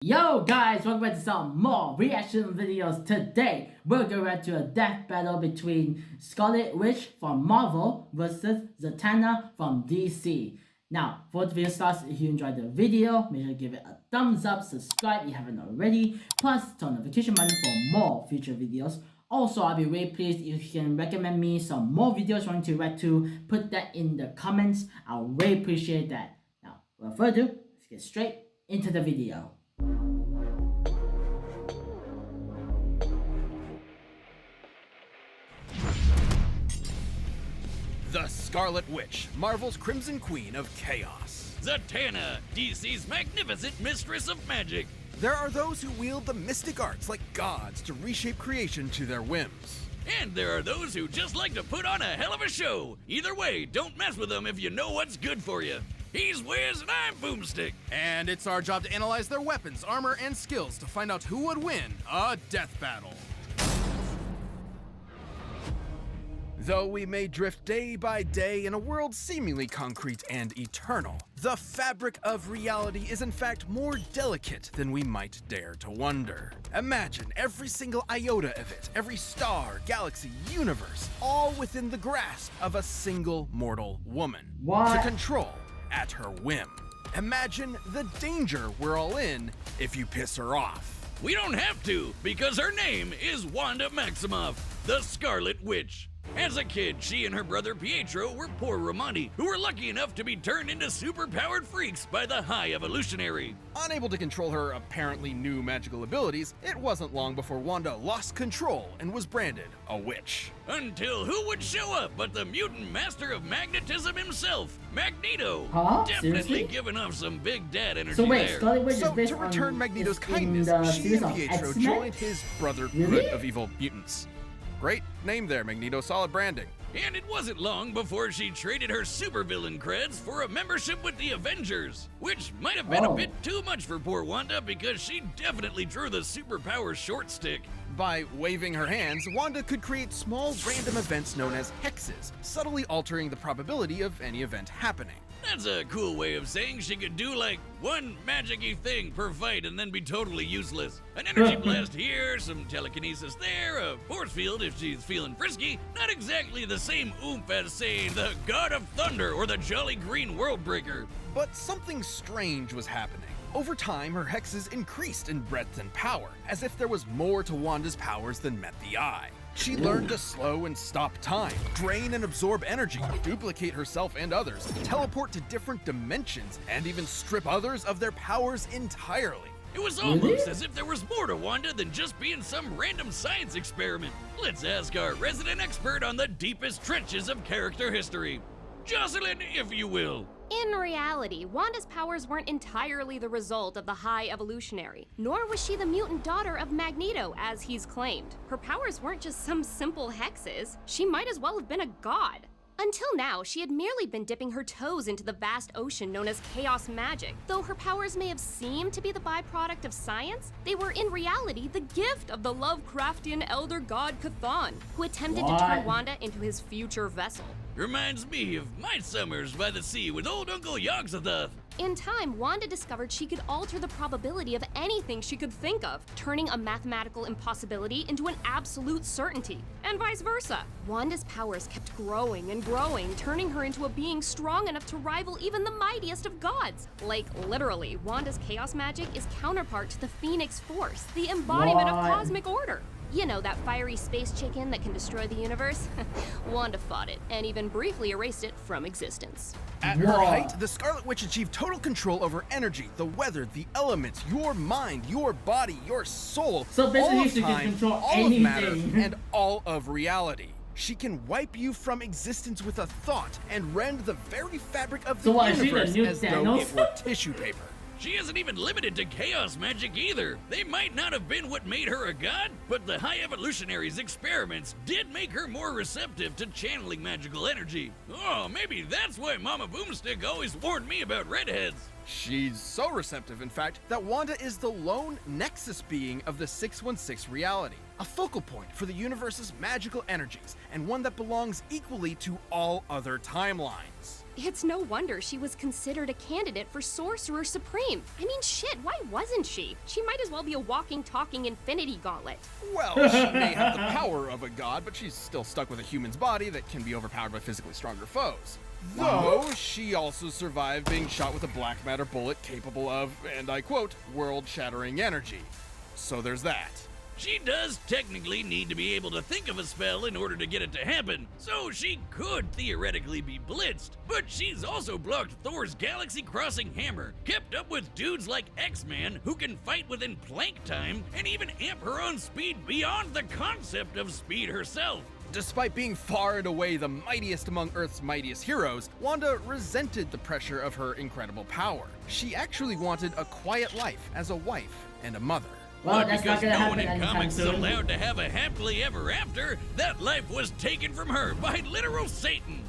Yo guys, welcome back to some more reaction videos. Today, we're going to react to a death battle between Scarlet Witch from Marvel versus Zatanna from DC. Now, before the video starts, if you enjoyed the video, make sure to give it a thumbs up, subscribe if you haven't already, plus turn the notification button for more future videos. Also, I'll be really pleased if you can recommend me some more videos you want to react to. Put that in the comments. I'll really appreciate that. Now, without further ado, let's get straight into the video. The Scarlet Witch, Marvel's Crimson Queen of Chaos. Zatanna, DC's magnificent mistress of magic. There are those who wield the mystic arts like gods to reshape creation to their whims. And there are those who just like to put on a hell of a show. Either way, don't mess with them if you know what's good for you. He's Wiz and I'm Boomstick. And it's our job to analyze their weapons, armor, and skills to find out who would win a death battle. Though we may drift day by day in a world seemingly concrete and eternal, the fabric of reality is in fact more delicate than we might dare to wonder. Imagine every single iota of it, every star, galaxy, universe, all within the grasp of a single mortal woman. What? To control at her whim. Imagine the danger we're all in if you piss her off. We don't have to, because her name is Wanda Maximoff, the Scarlet Witch. As a kid, she and her brother Pietro were poor Romani, who were lucky enough to be turned into super-powered freaks by the High Evolutionary. Unable to control her apparently new magical abilities, it wasn't long before Wanda lost control and was branded a witch. Until who would show up but the mutant master of magnetism himself, Magneto. Huh? Definitely Seriously? giving off some big dad energy So wait, there. Scarlet Witch is So, based to return on, Magneto's in kindness, the she series and of Pietro X-Men? joined his brotherhood Really? of evil mutants. Great name there, Magneto. Solid branding. And it wasn't long before she traded her supervillain creds for a membership with the Avengers, which might have been a bit too much for poor Wanda because she definitely drew the superpower short stick. By waving her hands, Wanda could create small random events known as hexes, subtly altering the probability of any event happening. That's a cool way of saying she could do like one magic-y thing per fight and then be totally useless. An energy blast here, some telekinesis there, a force field if she's feeling frisky. Not exactly the same oomph as, say, the God of Thunder or the Jolly Green Worldbreaker. But something strange was happening. Over time, her hexes increased in breadth and power, as if there was more to Wanda's powers than met the eye. She learned to slow and stop time, drain and absorb energy, duplicate herself and others, teleport to different dimensions, and even strip others of their powers entirely. It was almost as if there was more to Wanda than just being some random science experiment. Let's ask our resident expert on the deepest trenches of character history. Jocelyn, if you will. In reality, Wanda's powers weren't entirely the result of the High Evolutionary, nor was she the mutant daughter of Magneto, as he's claimed. Her powers weren't just some simple hexes. She might as well have been a god. Until now, she had merely been dipping her toes into the vast ocean known as chaos magic. Though her powers may have seemed to be the byproduct of science, they were in reality the gift of the Lovecraftian elder god Cthon, who attempted to turn Wanda into his future vessel. Reminds me of my summers by the sea with old Uncle Yogg-Sothoth. In time, Wanda discovered she could alter the probability of anything she could think of, turning a mathematical impossibility into an absolute certainty, and vice versa. Wanda's powers kept growing and growing, turning her into a being strong enough to rival even the mightiest of gods. Like, literally, Wanda's chaos magic is counterpart to the Phoenix Force, the embodiment of cosmic order. You know, that fiery space chicken that can destroy the universe? Wanda fought it, and even briefly erased it from existence. At her height, the Scarlet Witch achieved total control over energy, the weather, the elements, your mind, your body, your soul, So basically all of she can time, control all of matter, anything. and all of reality. She can wipe you from existence with a thought and rend the very fabric of the So what, is she the universe new as though Thanos? it were tissue paper. She isn't even limited to chaos magic either. They might not have been what made her a god, but the High Evolutionary's experiments did make her more receptive to channeling magical energy. Oh, maybe that's why Mama Boomstick always warned me about redheads. She's so receptive, in fact, that Wanda is the lone nexus being of the 616 reality, a focal point for the universe's magical energies, and one that belongs equally to all other timelines. It's no wonder she was considered a candidate for Sorcerer Supreme. I mean, shit, why wasn't she? She might as well be a walking, talking Infinity Gauntlet. Well, she may have the power of a god, but she's still stuck with a human's body that can be overpowered by physically stronger foes. Though, she also survived being shot with a black matter bullet capable of, and I quote, world-shattering energy. So there's that. She does technically need to be able to think of a spell in order to get it to happen, so she could theoretically be blitzed. But she's also blocked Thor's galaxy-crossing hammer, kept up with dudes like X-Man who can fight within plank time, and even amp her own speed beyond the concept of speed herself. Despite being far and away the mightiest among Earth's mightiest heroes, Wanda resented the pressure of her incredible power. She actually wanted a quiet life as a wife and a mother. Well, But that's not because gonna no one happen in anytime comics is soon. allowed to have a happily ever after, that life was taken from her by literal Satan.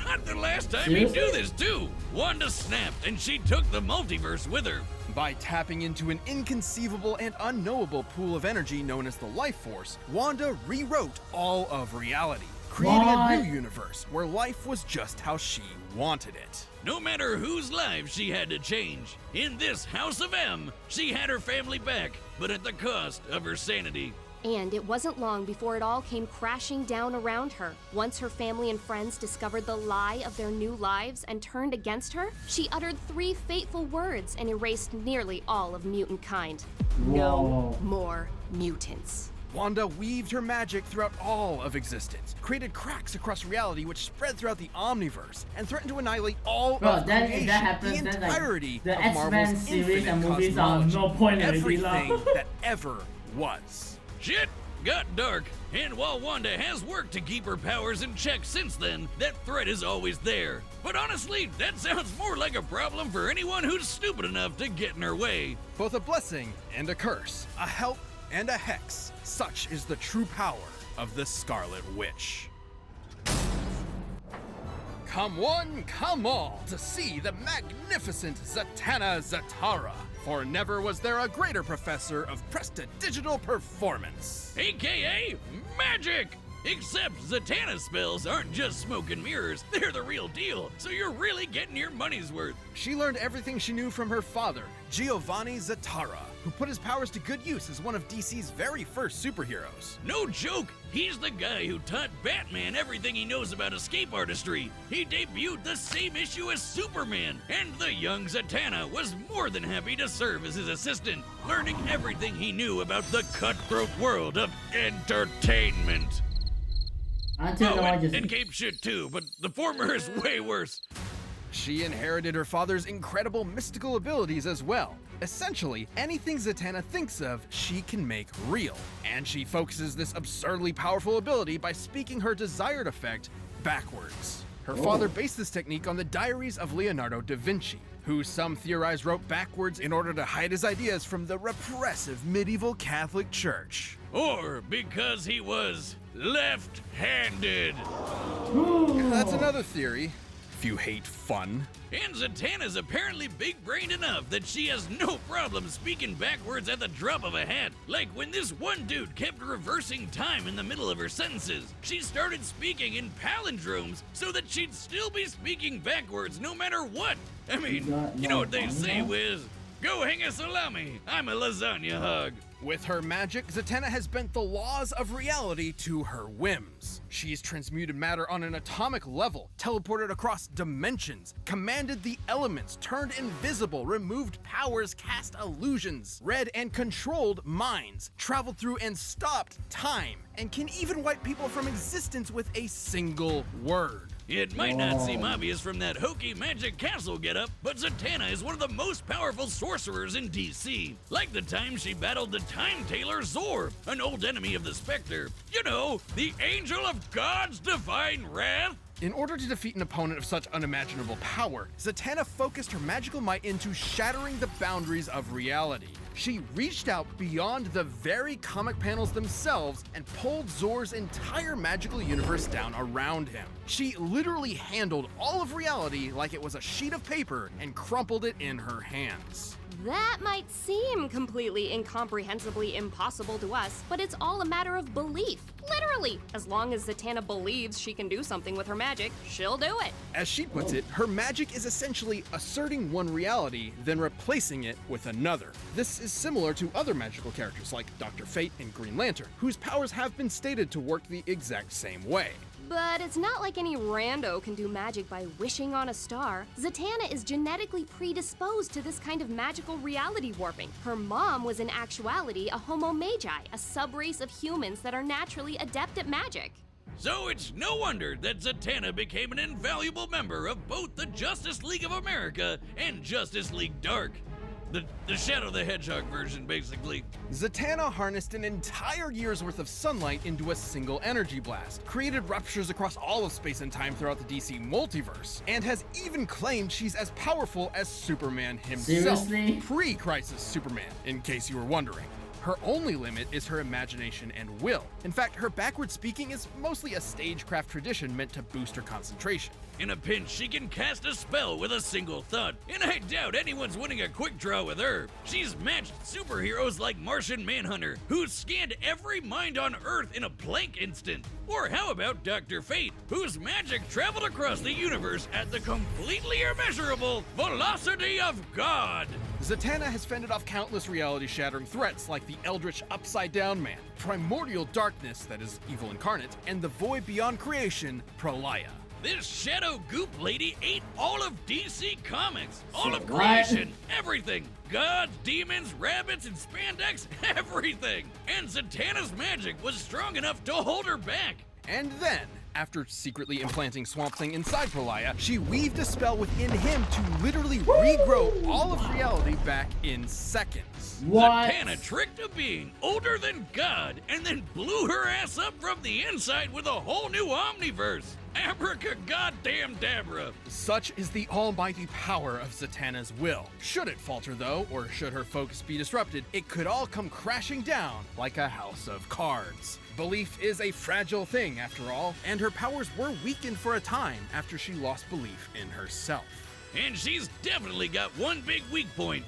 Not the last time he Seriously? do this too. Wanda snapped and she took the multiverse with her. By tapping into an inconceivable and unknowable pool of energy known as the Life Force, Wanda rewrote all of reality, creating What? a new universe where life was just how she wanted it. No matter whose lives she had to change. In this House of M, she had her family back, but at the cost of her sanity. And it wasn't long before it all came crashing down around her. Once her family and friends discovered the lie of their new lives and turned against her, she uttered 3 fateful words and erased nearly all of mutant kind. No Whoa. more mutants. Wanda weaved her magic throughout all of existence, created cracks across reality which spread throughout the Omniverse, and threatened to annihilate all Bro, of then creation, if that happens, the then like entirety the of X-Men Marvel's series infinite and movies are cosmology, no point already, everything love. that ever was. Shit got dark, and while Wanda has worked to keep her powers in check since then, that threat is always there. But honestly, that sounds more like a problem for anyone who's stupid enough to get in her way. Both a blessing and a curse, a help and a hex. Such is the true power of the Scarlet Witch. Come one, come all, to see the magnificent Zatanna Zatara. For never was there a greater professor of prestidigital performance. AKA magic! Except Zatanna's spells aren't just smoke and mirrors, they're the real deal, so you're really getting your money's worth. She learned everything she knew from her father, Giovanni Zatara, who put his powers to good use as one of DC's very first superheroes. No joke, he's the guy who taught Batman everything he knows about escape artistry. He debuted the same issue as Superman, and the young Zatanna was more than happy to serve as his assistant, learning everything he knew about the cutthroat world of entertainment. Until Oh, now, I and, just and cape shit too, but the former is way worse. She inherited her father's incredible mystical abilities as well. Essentially, anything Zatanna thinks of, she can make real. And she focuses this absurdly powerful ability by speaking her desired effect backwards. Her father based this technique on the diaries of Leonardo da Vinci, who some theorize wrote backwards in order to hide his ideas from the repressive medieval Catholic Church. Or because he was left-handed. That's another theory, if you hate fun. And Zatanna's apparently big-brained enough that she has no problem speaking backwards at the drop of a hat. Like when this one dude kept reversing time in the middle of her sentences, she started speaking in palindromes so that she'd still be speaking backwards no matter what. I mean, you know what they say, Wiz? Go hang a salami, I'm a lasagna hug. With her magic, Zatanna has bent the laws of reality to her whims. She's transmuted matter on an atomic level, teleported across dimensions, commanded the elements, turned invisible, removed powers, cast illusions, read and controlled minds, traveled through and stopped time, and can even wipe people from existence with a single word. It might not seem obvious from that hokey magic castle getup, but Zatanna is one of the most powerful sorcerers in DC. Like the time she battled the Time Tailor Zor, an old enemy of the Spectre. You know, the angel of God's divine wrath. In order to defeat an opponent of such unimaginable power, Zatanna focused her magical might into shattering the boundaries of reality. She reached out beyond the very comic panels themselves and pulled Zor's entire magical universe down around him. She literally handled all of reality like it was a sheet of paper and crumpled it in her hands. That might seem completely incomprehensibly impossible to us, but it's all a matter of belief. Literally. As long as Zatanna believes she can do something with her magic, she'll do it. As she puts it, her magic is essentially asserting one reality, then replacing it with another. This is similar to other magical characters like Dr. Fate and Green Lantern, whose powers have been stated to work the exact same way. But it's not like any rando can do magic by wishing on a star. Zatanna is genetically predisposed to this kind of magical reality warping. Her mom was in actuality a Homo Magi, a subrace of humans that are naturally adept at magic. So it's no wonder that Zatanna became an invaluable member of both the Justice League of America and Justice League Dark. The Shadow the Hedgehog version, basically. Zatanna harnessed an entire year's worth of sunlight into a single energy blast, created ruptures across all of space and time throughout the DC multiverse, and has even claimed she's as powerful as Superman himself. Seriously? Pre-Crisis Superman, in case you were wondering. Her only limit is her imagination and will. In fact, her backward speaking is mostly a stagecraft tradition meant to boost her concentration. In a pinch, she can cast a spell with a single thought, and I doubt anyone's winning a quick draw with her. She's matched superheroes like Martian Manhunter, who's scanned every mind on Earth in a blank instant. Or how about Dr. Fate, whose magic traveled across the universe at the completely immeasurable velocity of God. Zatanna has fended off countless reality-shattering threats like the Eldritch Upside-Down Man, Primordial Darkness, that is evil incarnate, and the Void Beyond Creation, Prolaya. This shadow goop lady ate all of DC Comics, all of What? creation, everything. Gods, demons, rabbits, and spandex, everything. And Zatanna's magic was strong enough to hold her back. And then, after secretly implanting Swamp Thing inside Prolaya, she weaved a spell within him to literally regrow all of reality back in seconds. What? Zatanna tricked a being older than God and then blew her ass up from the inside with a whole new omniverse. Abracadaddamn-dabra. Such is the almighty power of Zatanna's will. Should it falter though, or should her focus be disrupted, it could all come crashing down like a house of cards. Belief is a fragile thing after all, and her powers were weakened for a time after she lost belief in herself. And she's definitely got one big weak point.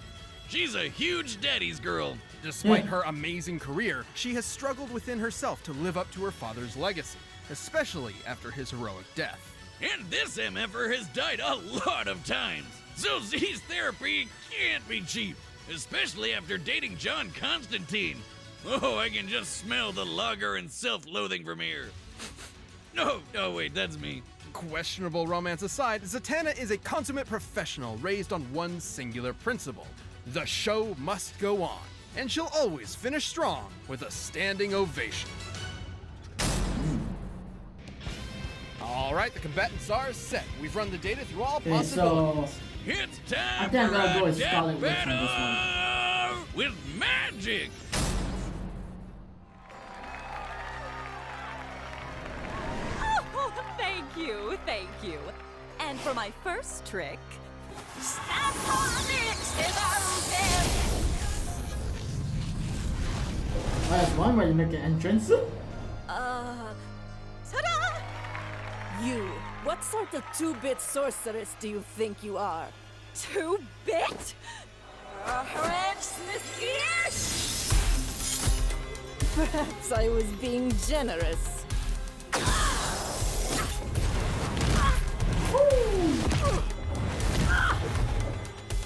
She's a huge daddy's girl. Despite her amazing career, she has struggled within herself to live up to her father's legacy, especially after his heroic death. And this MFer has died a lot of times. So Z's therapy can't be cheap, especially after dating John Constantine. Oh, I can just smell the lager and self-loathing from here. No, oh wait, that's me. Questionable romance aside, Zatanna is a consummate professional raised on one singular principle. The show must go on, and she'll always finish strong with a standing ovation. All right, the combatants are set. We've run the data through all Okay, possibilities. so It's I time think I'm for gonna go a with death Scarlet Witch on this battle with magic. Oh, thank you. And for my first trick, stop on it! that's one way to make an entrance. Ta-da! You, what sort of two-bit sorceress do you think you are? Two-bit? Perhaps I was being generous.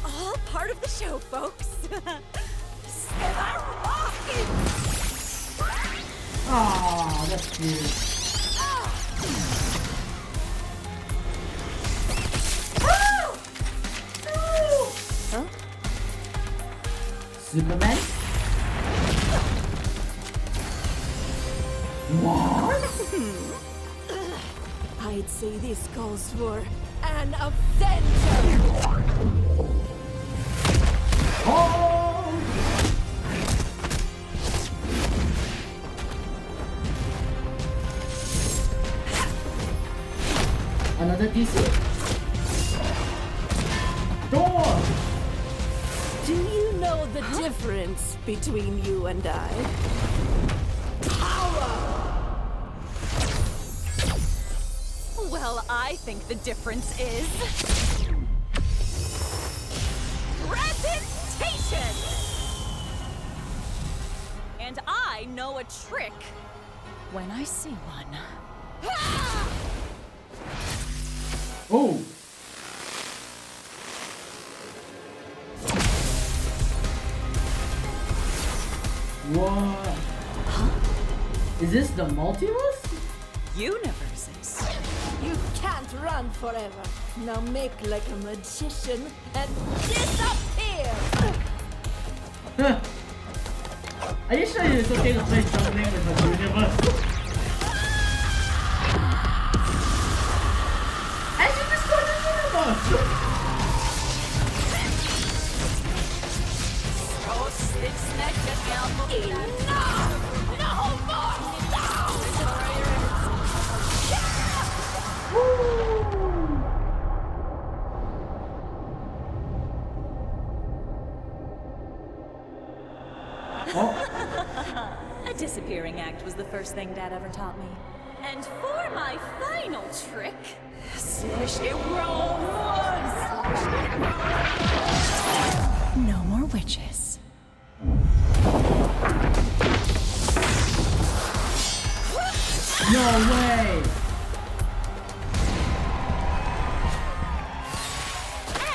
All part of the show, folks. Aw, that's cute. Huh? Superman? What? I'd say this calls for an Avenger! Oh! Another DC? Door! Do you know the difference between you and I? Well, I think the difference is... presentation! illusion! And I know a trick when I see one. Oh! What? Is this the multiverse? Universes. You can't run forever. Now make like a magician and disappear! Are you sure it's okay to play juggling with the universe? I should destroy the universe! Enough! No more! Oh, A disappearing act was the first thing Dad ever taught me. And for my final trick, no more witches. no way!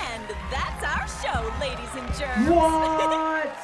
And that's our show, ladies and germs. What?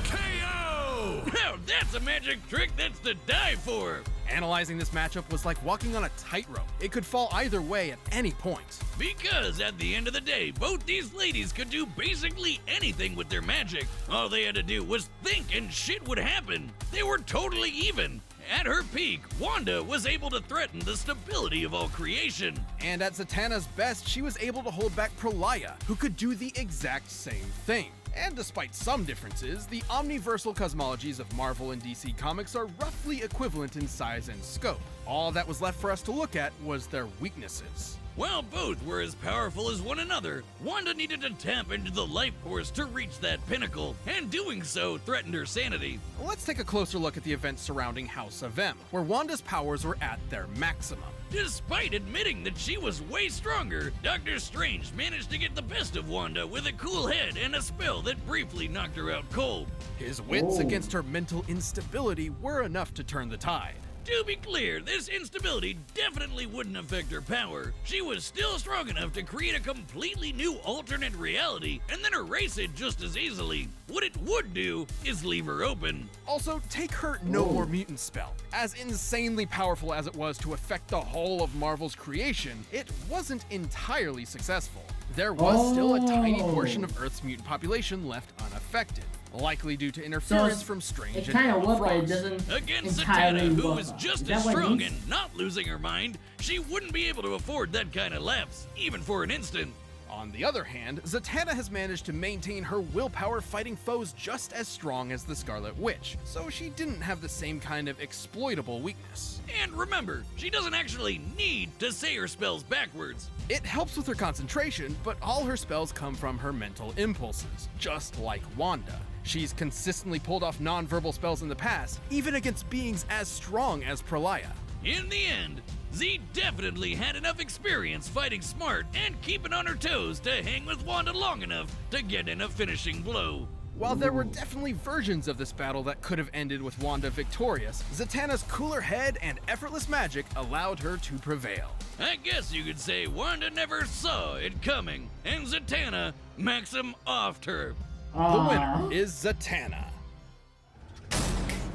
KO! Now that's a magic trick that's to die for. Analyzing this matchup was like walking on a tightrope. It could fall either way at any point. Because at the end of the day, both these ladies could do basically anything with their magic. All they had to do was think and shit would happen. They were totally even. At her peak, Wanda was able to threaten the stability of all creation. And at Zatanna's best, she was able to hold back Prolaya, who could do the exact same thing. And despite some differences, the omniversal cosmologies of Marvel and DC Comics are roughly equivalent in size and scope. All that was left for us to look at was their weaknesses. While both were as powerful as one another, Wanda needed to tap into the life force to reach that pinnacle, and doing so threatened her sanity. Let's take a closer look at the events surrounding House of M, where Wanda's powers were at their maximum. Despite admitting that she was way stronger, Doctor Strange managed to get the best of Wanda with a cool head and a spell that briefly knocked her out cold. His wits Oh. against her mental instability were enough to turn the tide. To be clear, this instability definitely wouldn't affect her power. She was still strong enough to create a completely new alternate reality and then erase it just as easily. What it would do is leave her open. Also, take her No Whoa. More Mutant spell. As insanely powerful as it was to affect the whole of Marvel's creation, it wasn't entirely successful. There was still a tiny portion of Earth's mutant population left unaffected, likely due to interference from Strange It and kind of Emma worked, but it Frost. doesn't Against entirely Zatanna, who work was out. just Is that as what it strong means? and not losing her mind, she wouldn't be able to afford that kind of lapse, even for an instant. On the other hand, Zatanna has managed to maintain her willpower fighting foes just as strong as the Scarlet Witch, so she didn't have the same kind of exploitable weakness. And remember, she doesn't actually need to say her spells backwards. It helps with her concentration, but all her spells come from her mental impulses, just like Wanda. She's consistently pulled off non-verbal spells in the past, even against beings as strong as Prolaya. In the end, Z definitely had enough experience fighting smart and keeping on her toes to hang with Wanda long enough to get in a finishing blow. While there were definitely versions of this battle that could have ended with Wanda victorious, Zatanna's cooler head and effortless magic allowed her to prevail. I guess you could say Wanda never saw it coming, and Zatanna Maxim offed her. The winner is Zatanna.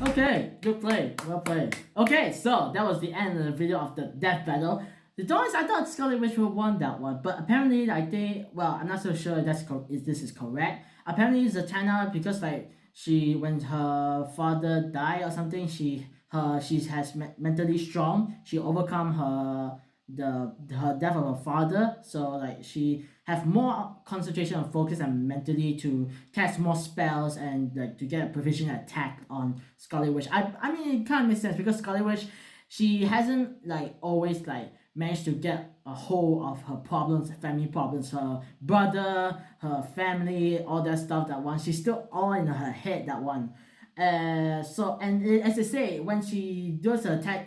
Okay, good play, well played. Okay, so that was the end of the video of the death battle. The thing is, I thought Scarlet Witch would won that one, but apparently, I think, well, I'm not so sure if this is correct. Apparently, Zatanna, because like when her father died or something, she has mentally strong. She overcome her death of her father, so like she have more concentration and focus and mentally to cast more spells and like to get a proficient attack on Scarlet Witch. I mean, it kind of makes sense because Scarlet Witch, she hasn't like always like managed to get a hold of her problems, family problems, her brother, her family, all that stuff. That one, she's still all in her head. That one. So and as I say, when she does the attack,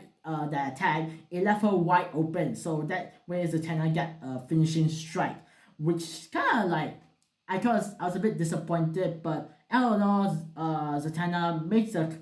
it left her wide open. So that way, Zatanna get a finishing strike, which kind of like I was a bit disappointed, but Eleanor Zatanna makes a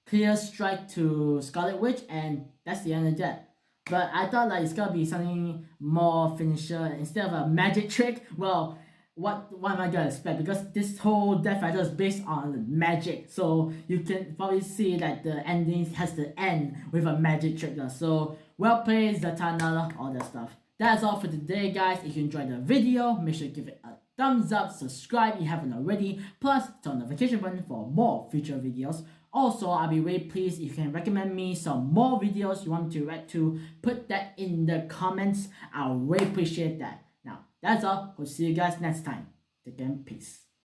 clear strike to Scarlet Witch, and that's the end of that. But I thought like it's gonna be something more finisher instead of a magic trick. Well, what am I gonna expect? Because this whole Death Battle is based on magic, so you can probably see that the ending has to end with a magic trick. So well played, Zatanna, all that stuff. That's all for today, guys. If you enjoyed the video, make sure to give it a thumbs up, subscribe if you haven't already, plus turn on the notification button for more future videos. Also, I'll be really pleased if you can recommend me some more videos you want me to react to. Put that in the comments. I'll really appreciate that. Now, that's all. We'll see you guys next time. Take care and peace.